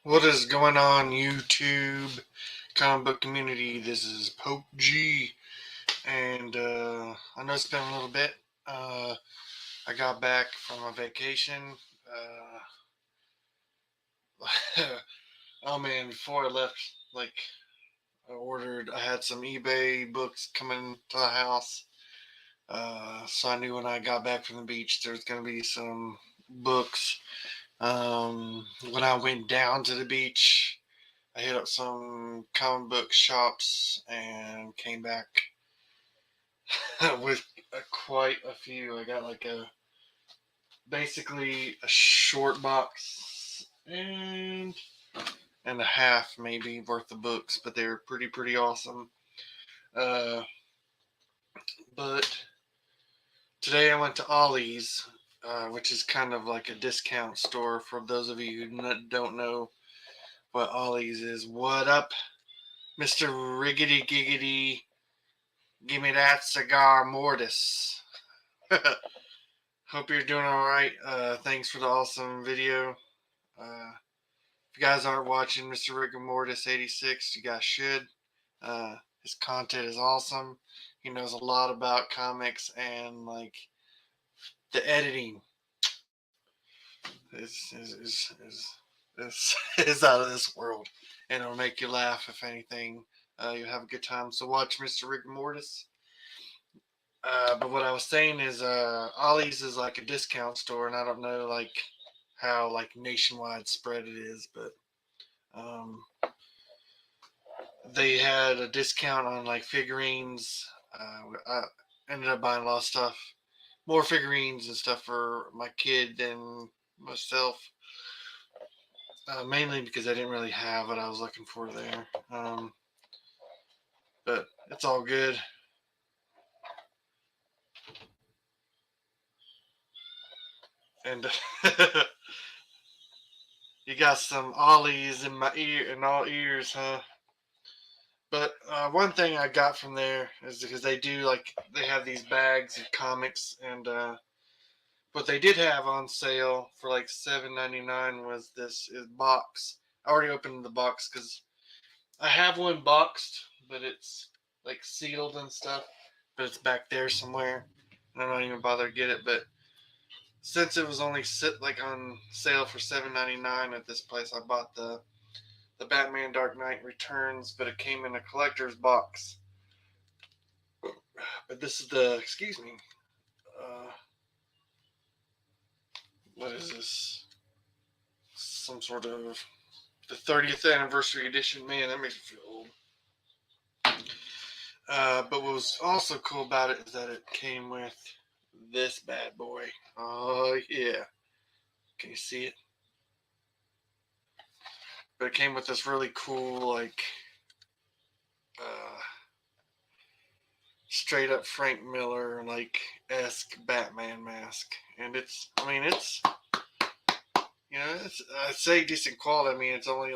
What is going on, YouTube comic book community? This is Pope G, and I know it's been a little bit. Uh, I got back from a vacation. Oh man, before I left, I had some eBay books coming to the house. So I knew when I got back from the beach, there's going to be some books. When I went down to the beach, I hit up some comic book shops and came back with quite a few. I got basically a short box and a half maybe worth of books, but they're pretty awesome. Uh, but today I went to Ollie's, which is kind of like a discount store for those of you who don't know what Ollie's is. What up, Mister Riggedy Giggity? Give me that cigar mortis. Hope you're doing all right. Thanks for the awesome video. If you guys aren't watching Mr. Rigor Mortis 86, you guys should. His content is awesome. He knows a lot about comics and like the editing is is out of this world, and it'll make you laugh. If anything, you'll have a good time. So watch Mr. Rigor Mortis. But what I was saying is, Ollie's is like a discount store, and I don't know how nationwide spread it is, but um, they had a discount on like figurines. I ended up buying a lot of stuff, more figurines and stuff for my kid than myself. Mainly because I didn't really have what I was looking for there. But it's all good. And you got some ollies in my ear in all ears, huh? But one thing I got from there is because they have these bags of comics, and what they did have on sale for like $7.99 was this box. I already opened the box because I have one boxed, but it's like sealed and stuff. But it's back there somewhere, and I'm not even bother to get it. But since it was only on sale for $7.99 at this place, I bought the Batman Dark Knight Returns, but it came in a collector's box. But this is the uh, what is this? Some sort of the 30th anniversary edition. Man, that makes me feel old. But what was also cool about it is that it came with this bad boy. Oh yeah, can you see it? But it came with this really cool uh, straight up Frank Miller esque Batman mask, and it's I'd say decent quality. I mean, it's only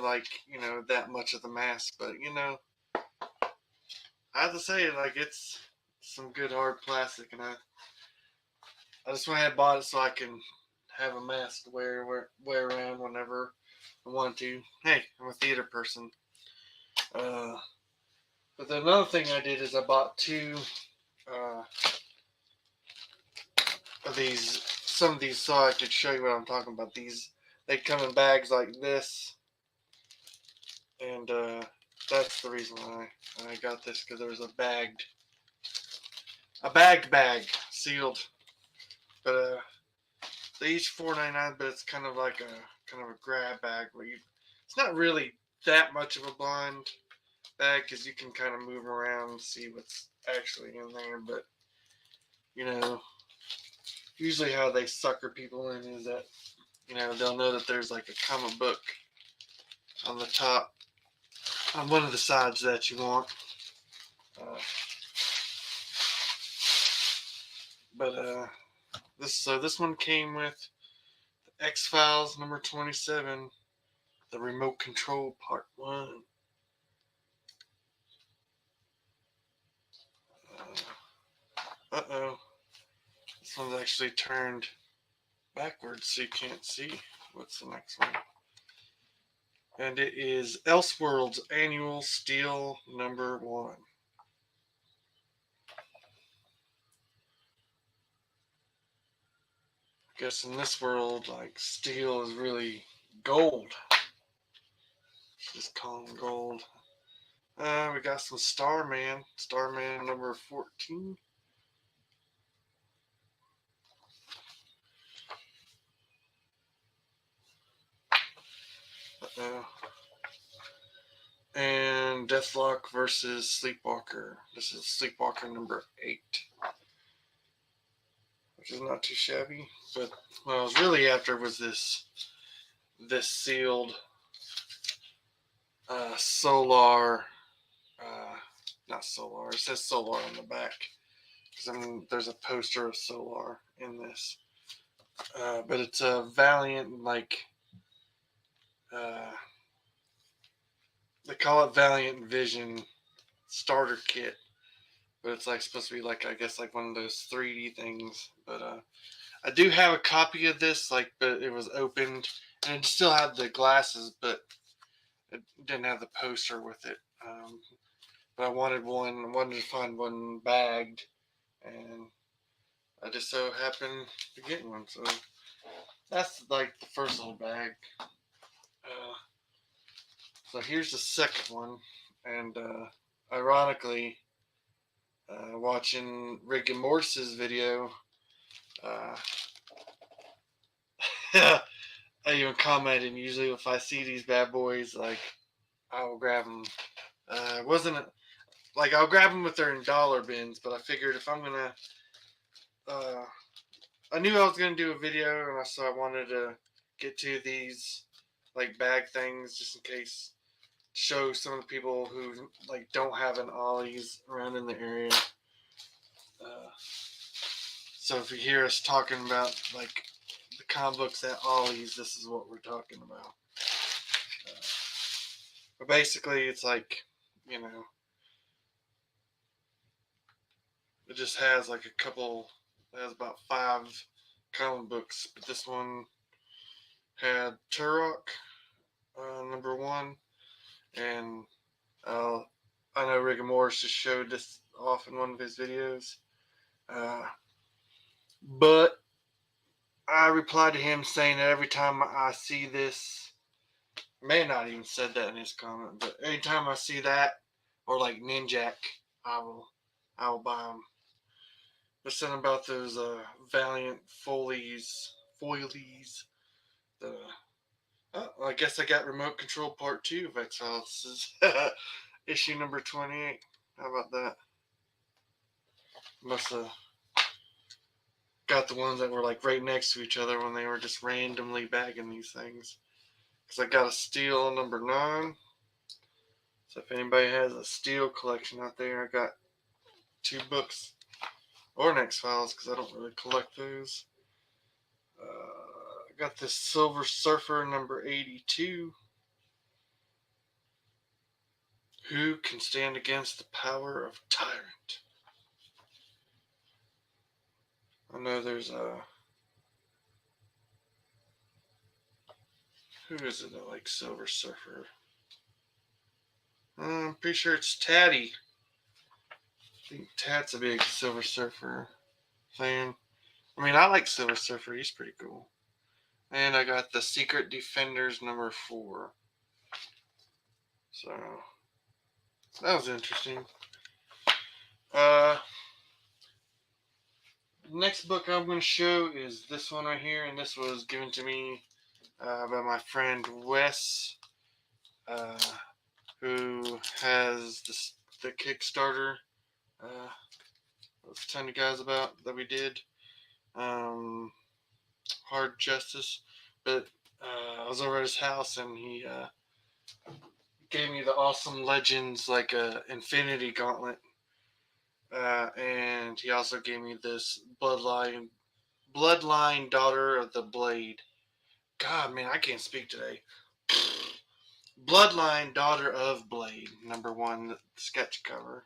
that much of the mask, but I have to say it's some good hard plastic, and I just went ahead and bought it so I can have a mask to wear around whenever I want to. Hey, I'm a theater person. Uh, but then another thing I did is I bought two uh, of these. Some of these, so I could show you what I'm talking about. These they come in bags like this, and that's the reason why I got this, because there was a bagged bag sealed, but they each $4.99, but it's kind of a grab bag where it's not really that much of a blind bag because you can kind of move around and see what's actually in there. But you know, usually how they sucker people in is that they'll know that there's like a comic book on the top on one of the sides that you want. Uh, but this one came with X Files number 27, the Remote Control Part 1. Uh oh, this one's actually turned backwards so you can't see what's the next one. and it is Elseworlds Annual Steel #1. I guess in this world, like, steel is really gold. Just call them gold. We got some Starman. Starman #14. Uh-oh. And Deathlock versus Sleepwalker. This is Sleepwalker #8, which is not too shabby. But what I was really after was this sealed Solar. Not Solar. It says Solar on the back. There's a poster of Solar in this. But it's a Valiant, like, they call it Valiant Vision starter kit, but it's like supposed to be like, I guess, like one of those 3D things. But I do have a copy of this, like, but it was opened and it still had the glasses, but it didn't have the poster with it. But I wanted one. I wanted to find one bagged, and I just so happened to get one. So that's like the first little bag. So here's the second one, and ironically, watching Rick and Morse's video, uh, I even commented. Usually, if I see these bad boys, like, I will grab them. It wasn't like I'll grab them if they're in dollar bins, but I figured if I'm gonna, I knew I was gonna do a video, and so I wanted to get to these like bag things just in case, show some of the people who like don't have an Ollie's around in the area. Uh, so if you hear us talking about like the comic books at Ollie's, this is what we're talking about. But basically, it's like, you know, it just has like a couple. It has about 5 comic books, but this one had Turok #1, and I know Rick and Morris just showed this off in one of his videos. But I replied to him saying that every time I see this, may not even said that in his comment, but anytime I see that or like Ninjak, I will buy them. There's something about those Valiant foilies. The I guess I got Remote Control Part 2 of X-Files. This is issue #28. How about that? Must have got the ones that were like right next to each other when they were just randomly bagging these things. Because I got a Steel #9. So if anybody has a Steel collection out there, I got 2 books. Or an X-Files, because I don't really collect those. I got this Silver Surfer #82. Who can stand against the power of Tyrant? I know there's a... Who is it that likes Silver Surfer? I'm pretty sure it's Tatty. I think Tat's a big Silver Surfer fan. I mean, I like Silver Surfer. He's pretty cool. And I got the Secret Defenders #4. So that was interesting. Next book I'm going to show is this one right here, and this was given to me by my friend Wes, who has the Kickstarter I was telling you guys about that we did, Hard Justice. But I was over at his house, and he gave me the Awesome Legends, like a Infinity Gauntlet. And he also gave me this Bloodline Daughter of the Blade. God, man, I can't speak today. Bloodline Daughter of Blade #1 sketch cover.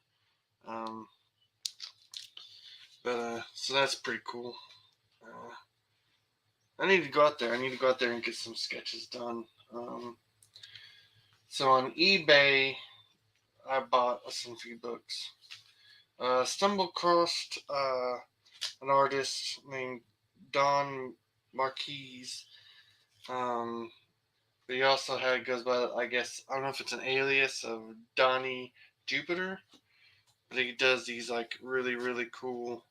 So that's pretty cool. I need to go out there. I need to go out there and get some sketches done. So on eBay, I bought some few books. Stumbled across an artist named Don Marquise. Um, but he also goes by, I guess, I don't know if it's an alias of Donnie Jupiter, but he does these like really, really cool.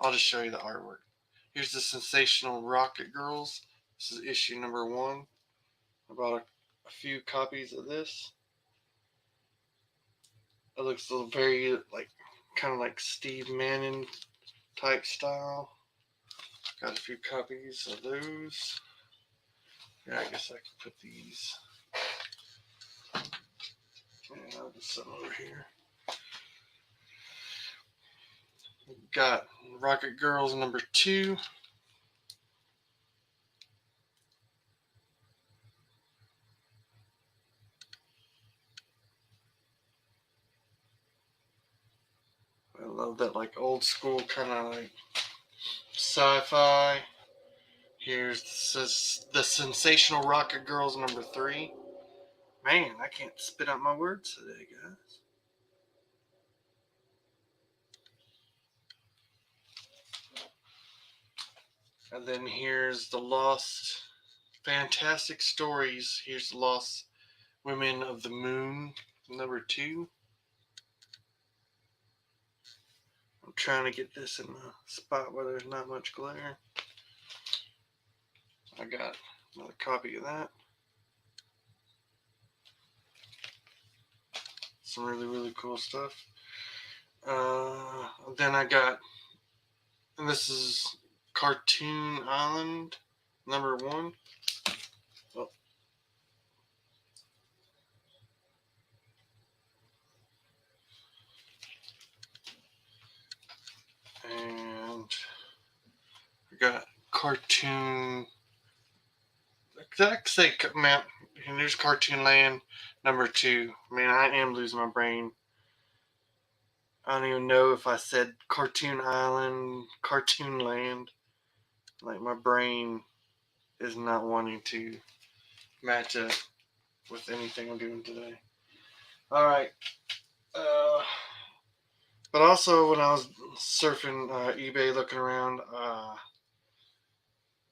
I'll just show you the artwork. Here's the Sensational Rocket Girls. This is issue number 1. I bought a few copies of this. It looks very like kind of like Steve Manning type style. Got a few copies of those. Yeah, I guess I can put these. And I'll just set them over here. Got Rocket Girls number 2. I love that like old school kind of like sci-fi. Here's the Sensational Rocket Girls number 3. Man, I can't spit out my words today, guys. And then here's the Lost Fantastic Stories. Here's the Lost Women of the Moon number 2. I'm trying to get this in a spot where there's not much glare. I got another copy of that. Some really, really cool stuff. Then I got, and this is Cartoon Island number 1. Oh. And I got Cartoon. Did I say map? And there's Cartoon Land number 2. Man, I am losing my brain. I don't even know if I said Cartoon Island, Cartoon Land. Like my brain is not wanting to match up with anything I'm doing today. All right. But also when I was surfing eBay, looking around,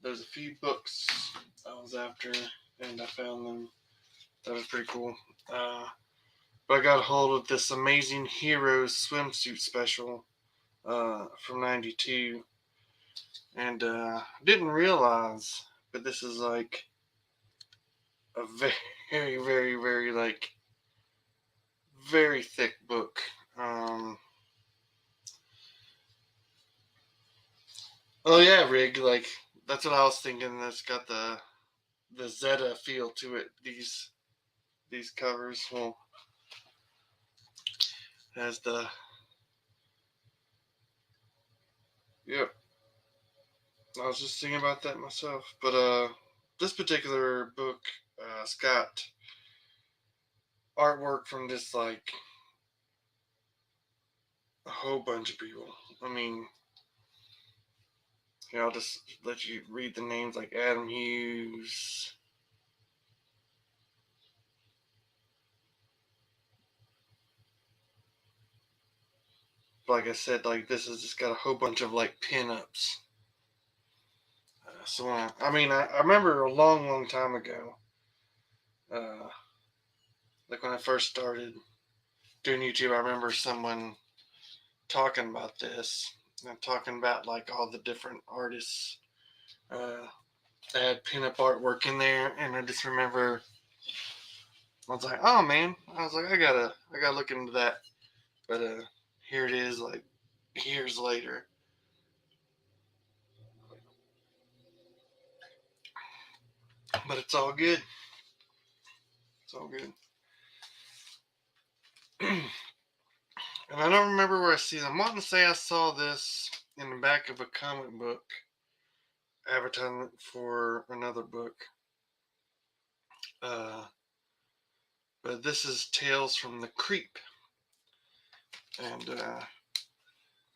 there's a few books I was after, and I found them. That was pretty cool. But I got a hold of this Amazing Heroes swimsuit special from '92, and didn't realize, but this is like a very, very, very like very thick book. Oh yeah, Rig. Like that's what I was thinking. That's got the Zeta feel to it. These covers. Well, has the yep. I was just thinking about that myself. But this particular book, it's got artwork from just like a whole bunch of people. I mean, I'll just let you read the names like Adam Hughes. Like I said, like this has just got a whole bunch of like pinups. So I remember a long, long time ago, uh, like when I first started doing YouTube, I remember someone talking about this and talking about like all the different artists that had pinup artwork in there, and I just remember I was like, oh man, I was like, I gotta look into that, but here it is, like years later. But it's all good. It's all good. And I don't remember where I see them. I want to say I saw this in the back of a comic book advertisement for another book. Uh, but this is Tales from the Creep. And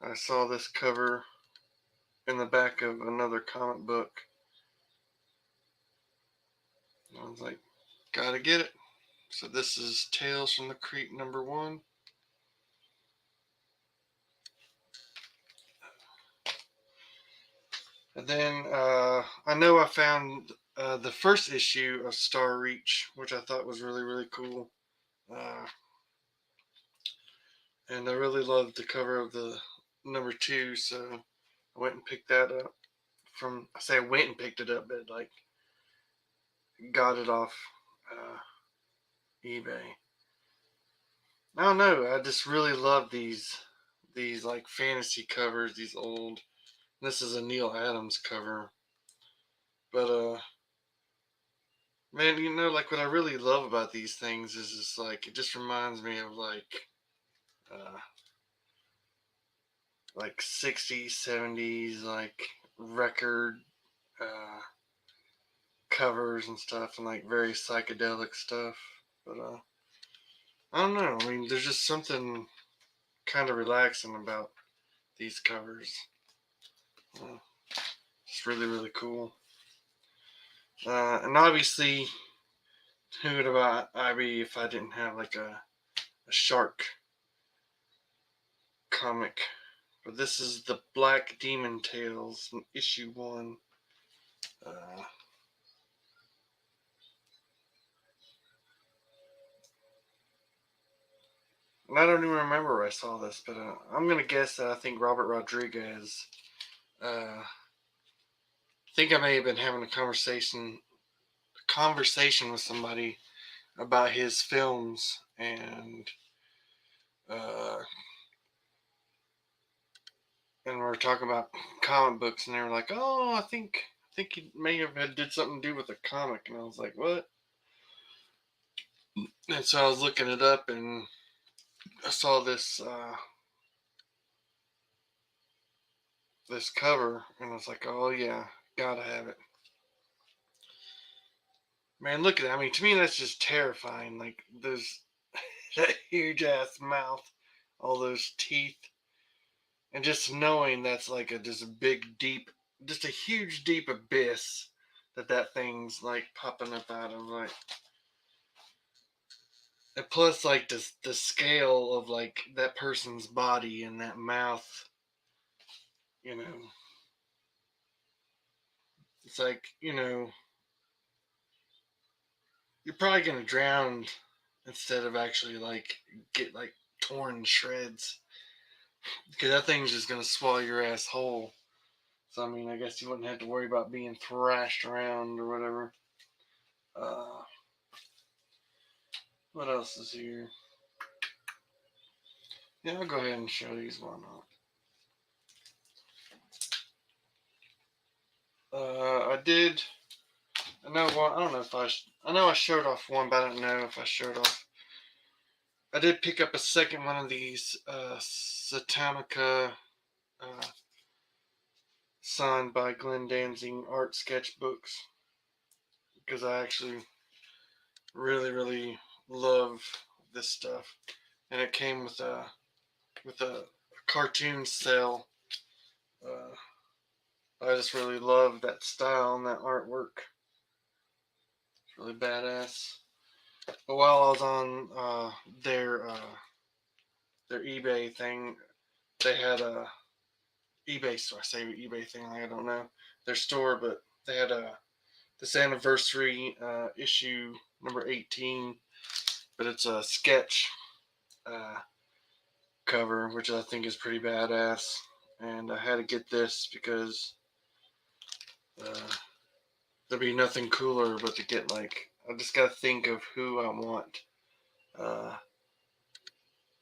I saw this cover in the back of another comic book. I was like, gotta get it. So this is Tales from the Creep #1. And then I know I found the first issue of Star Reach, which I thought was really, really cool. And I really loved the cover of the #2, so I went and picked that up I say I went and picked it up, but like got it off eBay. I don't know. I just really love these like fantasy covers. These old. This is a Neal Adams cover, but man, like what I really love about these things is just like it just reminds me of uh, like 60s, 70s, like record uh, covers and stuff, and like very psychedelic stuff. But I don't know. I mean, there's just something kind of relaxing about these covers. It's really, really cool. And obviously, who would I be if I didn't have like a shark comic? But this is the Black Demon Tales, issue 1. Uh, and I don't even remember where I saw this, but I'm gonna guess that I think Robert Rodriguez. I think I may have been having a conversation with somebody about his films, uh, and we were talking about comic books, and they were like, "Oh, I think he may have had did something to do with a comic," and I was like, "What?" And so I was looking it up, and I saw this cover, and I was like, "Oh yeah, gotta have it." Man, look at that. I mean, to me, that's just terrifying. Like, there's that huge ass mouth, all those teeth, and just knowing that's like just a big, deep, just a huge, deep abyss that thing's like popping up out of. Like, and plus, like the scale of like that person's body and that mouth, you know, it's like you're probably gonna drown instead of actually like get like torn to shreds because that thing's just gonna swallow your ass whole. So I mean, I guess you wouldn't have to worry about being thrashed around or whatever. Uh, what else is here? Yeah, I'll go ahead and show these one off. I did. I know one. I don't know if I know I showed off one, but I don't know if I showed off. I did pick up a second one of these Satanica uh, signed by Glenn Danzig art sketchbooks because I actually really, really love this stuff, and it came with a cartoon cell. Uh, I just really love that style and that artwork. It's really badass. But while I was on their eBay thing, they had a eBay store. I say eBay thing, like I don't know their store, but they had this anniversary issue #18, but it's a sketch uh, cover, which I think is pretty badass. And I had to get this because uh, there'd be nothing cooler but to get like I just gotta think of who I want uh,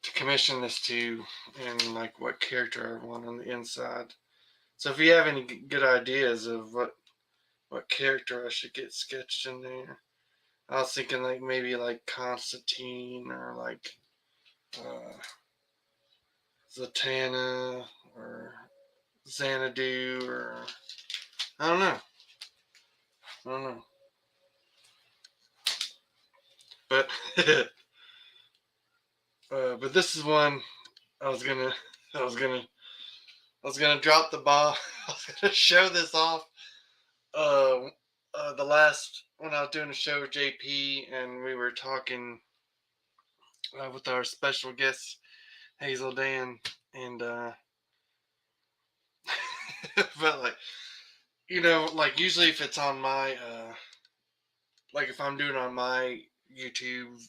to commission this to and like what character I want on the inside. So if you have any good ideas of what character I should get sketched in there, I was thinking like maybe like Constantine or like uh, Zatanna or Xanadu or I don't know. I don't know. But but this is one I was gonna I was gonna I was gonna drop the ball. I was gonna show this off uh, the last when I was doing a show with JP and we were talking with our special guest Hazel Dan, and but like like usually if it's on my like if I'm doing it on my YouTube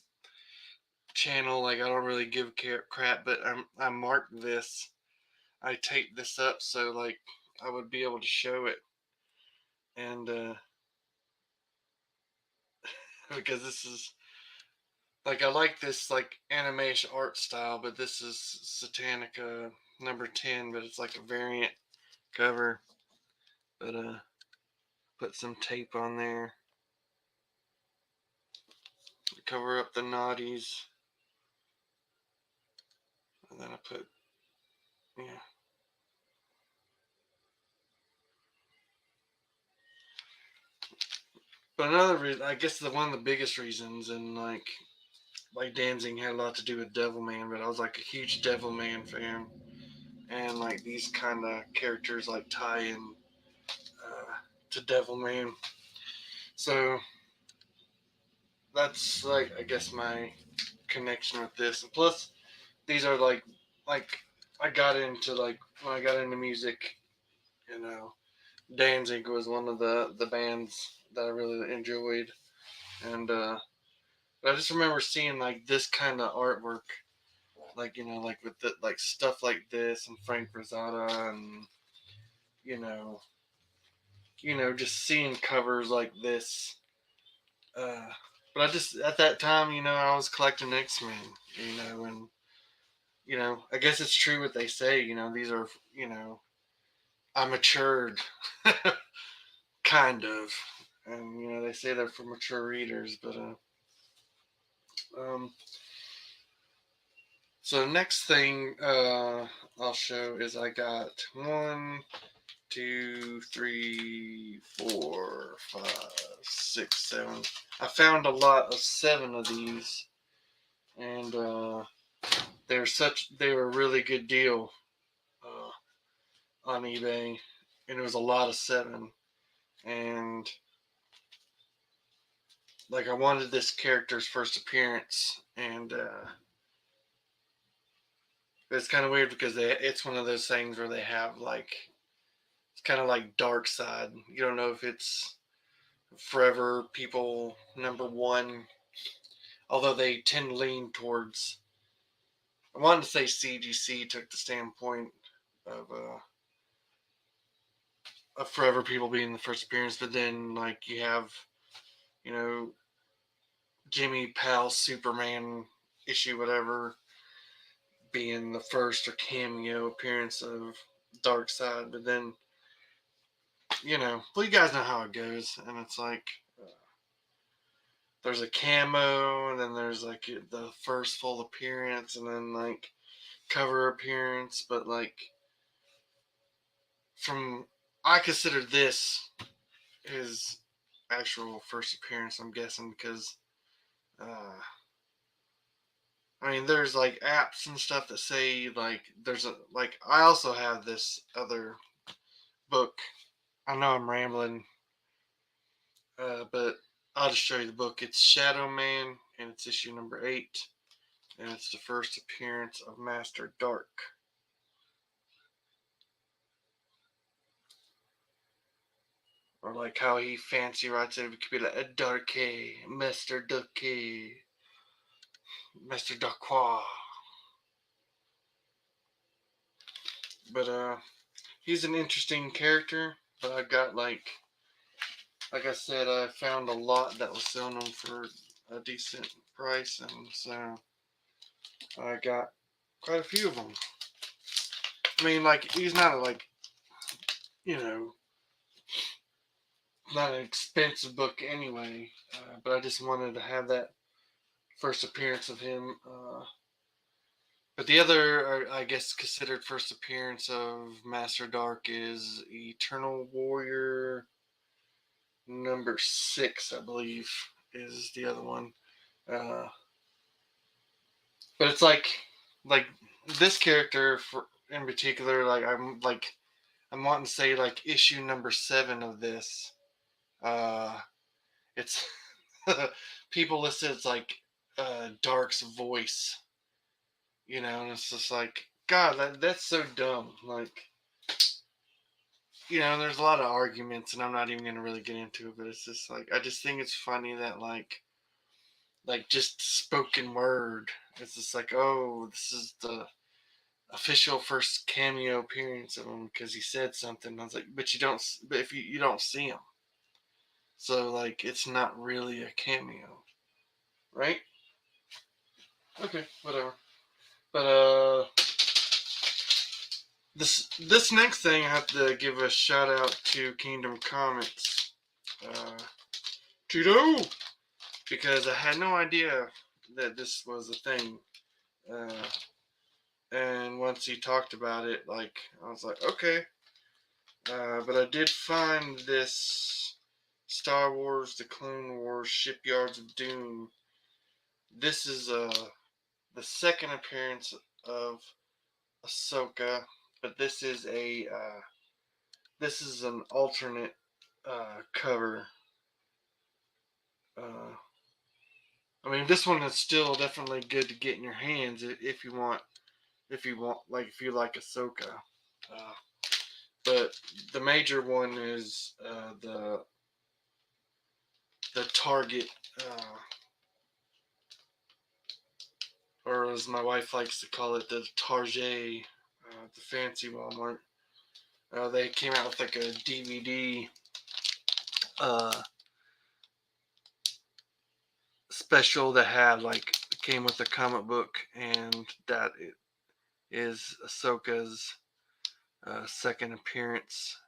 channel, like I don't really give crap, but I marked this. I taped this up so like I would be able to show it, and because this is like I like this like animation art style, but this is Satanica number 10, but it's like a variant cover. But put some tape on there to cover up the naughties, and then I put yeah. But another reason, I guess, the one of the biggest reasons, and like Danzig had a lot to do with Devilman, but I was like a huge Devilman fan, and like these kind of characters like tie in to Devilman. So that's like I guess my connection with this. And plus, these are like I got into like when I got into music, you know, Danzig was one of the bands that I really enjoyed, and I just remember seeing like this kind of artwork, like like with the, like stuff like this and Frank Rosada, and you know, just seeing covers like this. Uh, but I just at that time, I was collecting X Men, and I guess it's true what they say. These are, I matured, kind of, and they say they're for mature readers. But um, so the next thing I'll show is I got 1, 2, 3, 4, 5, 6, 7. I found a lot of 7 of these, and they were a really good deal on eBay, and it was a lot of 7, and like I wanted this character's first appearance, and it's kind of weird because it's one of those things where they have like it's kind of like Dark Side. You don't know if it's Forever People #1, although they tend to lean towards. I wanted to say CGC took the standpoint of Forever People being the first appearance, but then like you have, you know, Jimmy Pal Superman issue whatever being the first or cameo appearance of Dark Side, but then well, you guys know how it goes, and it's like there's a camo, and then there's like the first full appearance, and then like cover appearance, but like from I consider this his actual first appearance. I'm guessing because I mean there's like apps and stuff that say like there's a like I also have this other book. I know I'm rambling, but I'll just show you the book. It's Shadow Man, and it's issue number 8, and it's the first appearance of Master Dark. Or like how he fancy writes it, it could be like a Darky, Master Darky, Master Darkwa. But he's an interesting character. But I got like I said, I found a lot that was selling them for a decent price, and so I got quite a few of them. I mean, like he's not like you know not an expensive book anyway, but I just wanted to have that first appearance of him. But the other, I guess, considered first appearance of Master Dark is Eternal Warrior #6, I believe, is the other one. Uh, but it's like this character for in particular, like I'm wanting to say like issue #7 of this. Uh, it's people listed it's like Dark's voice, and it's just like God, that's so dumb. Like, there's a lot of arguments, and I'm not even gonna really get into it, but it's just like I just think it's funny that like just spoken word. It's just like, oh, this is the official first cameo appearance of him because he said something. I was like, but you don't, but if you don't see him, so like it's not really a cameo, right? Okay, whatever. But this next thing I have to give a shout out to Kingdom Comics, uh, Tito, because I had no idea that this was a thing. Uh, and once he talked about it, like I was like, okay. But I did find this Star Wars: The Clone Wars Shipyards of Doom. This is the second appearance of Ahsoka, but this is an alternate cover. Uh, I mean, this one is still definitely good to get in your hands if you like Ahsoka. Uh, but the major one is the Target, or as my wife likes to call it, the Target, the fancy Walmart. They came out with like a DVD uh, special that had like came with a comic book, and that it is Ahsoka's second appearance,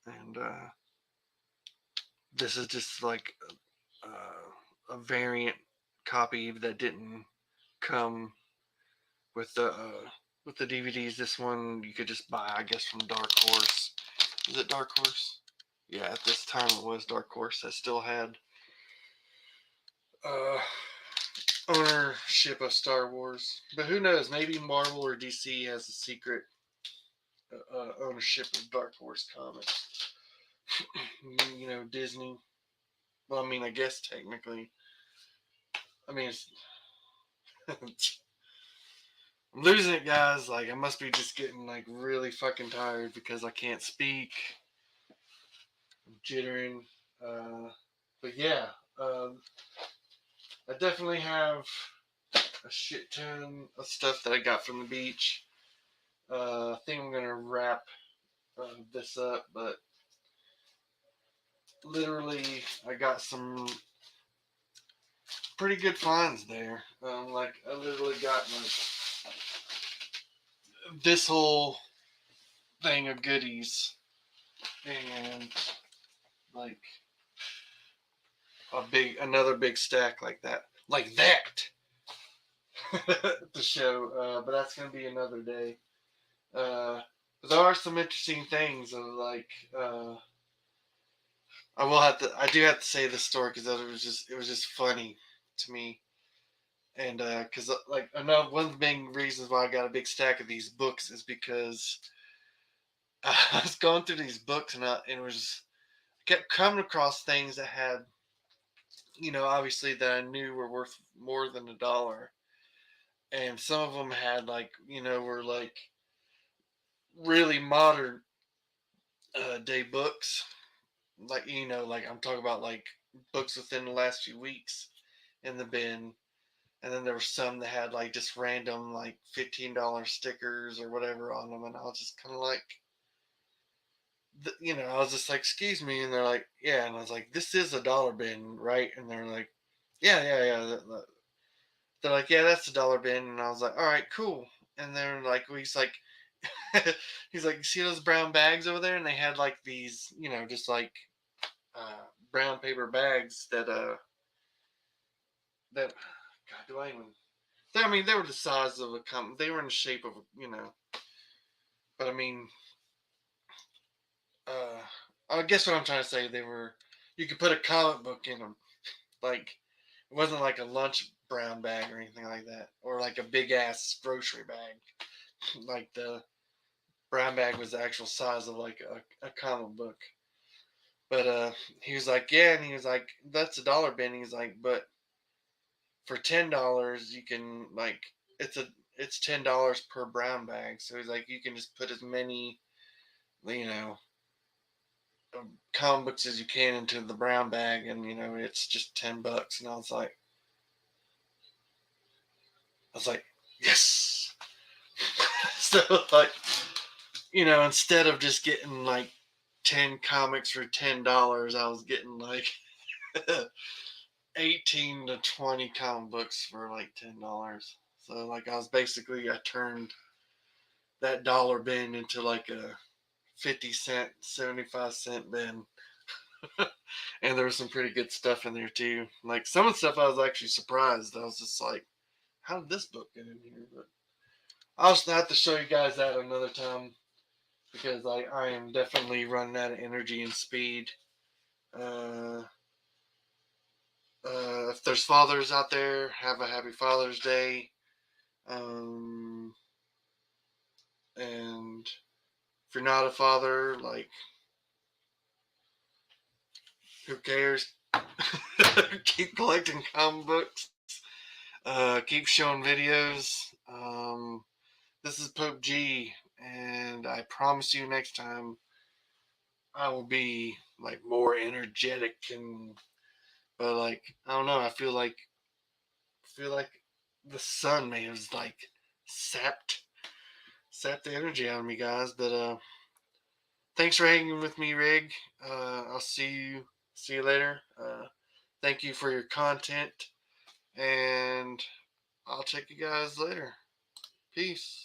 and this is just like a variant copy that didn't come with the DVDs. This one you could just buy, I guess, from Dark Horse. Is it Dark Horse? Yeah, at this time it was Dark Horse that still had uh, ownership of Star Wars. But who knows? Maybe Marvel or DC has a secret ownership of Dark Horse Comics. Disney. Well, I mean, I guess technically. I mean, I'm losing it, guys. Like, I must be just getting like really fucking tired because I can't speak. I'm jittering. Uh, but yeah, I definitely have a shit ton of stuff that I got from the beach. I think I'm gonna wrap this up, but literally, I got some pretty good finds there. Like I literally got like this whole thing of goodies, and like another big stack like that to show. But that's gonna be another day. But there are some interesting things of like. I do have to say this story because it was just funny to me, and because like another one of the main reasons why I got a big stack of these books is because I was going through these books, and it was kept coming across things that had, obviously that I knew were worth more than $1, and some of them had like, were like really modern day books, like like I'm talking about like books within the last few weeks in the bin. And then there were some that had like just random like $15 stickers or whatever on them, and I was just kind of like, I was just like, "Excuse me," and they're like, "Yeah," and I was like, "This is a dollar bin, right?" And they're like, "Yeah, yeah, yeah." They're like, "Yeah, that's a dollar bin," and I was like, "All right, cool." And they're like, he's like, he's like, "You see those brown bags over there?" And they had like these, just like brown paper bags that God, do I even? I mean, they were the size of a They were in the shape of but I mean, uh, I guess what I'm trying to say, they were. You could put a comic book in them. Like, it wasn't like a lunch brown bag or anything like that, or like a big ass grocery bag. Like the brown bag was the actual size of like a comic book. But he was like, yeah, and he was like, that's a dollar bin. He's like, but for $10 you can like it's $10 per brown bag. So he's like, you can just put as many, you know, comic books as you can into the brown bag, and it's just $10. And I was like, yes. So like, instead of just getting like 10 comics for $10, I was getting like 18 to 20 comic books for like $10. So like I turned that dollar bin into like a 50 cent, 75 cent bin. And there was some pretty good stuff in there too. Like some of the stuff I was actually surprised. I was just like, how did this book get in here? But I'll just have to show you guys that another time, because I am definitely running out of energy and speed. Uh, if there's fathers out there, have a happy Father's Day. Um, and if you're not a father, like, who cares? Keep collecting comic books. Keep showing videos. This is Pope G, and I promise you next time I will be like more energetic, and but like I don't know, I feel like the sun may have like sapped the energy out of me, guys. But thanks for hanging with me, Rig. I'll see you later. Thank you for your content, and I'll check you guys later. Peace.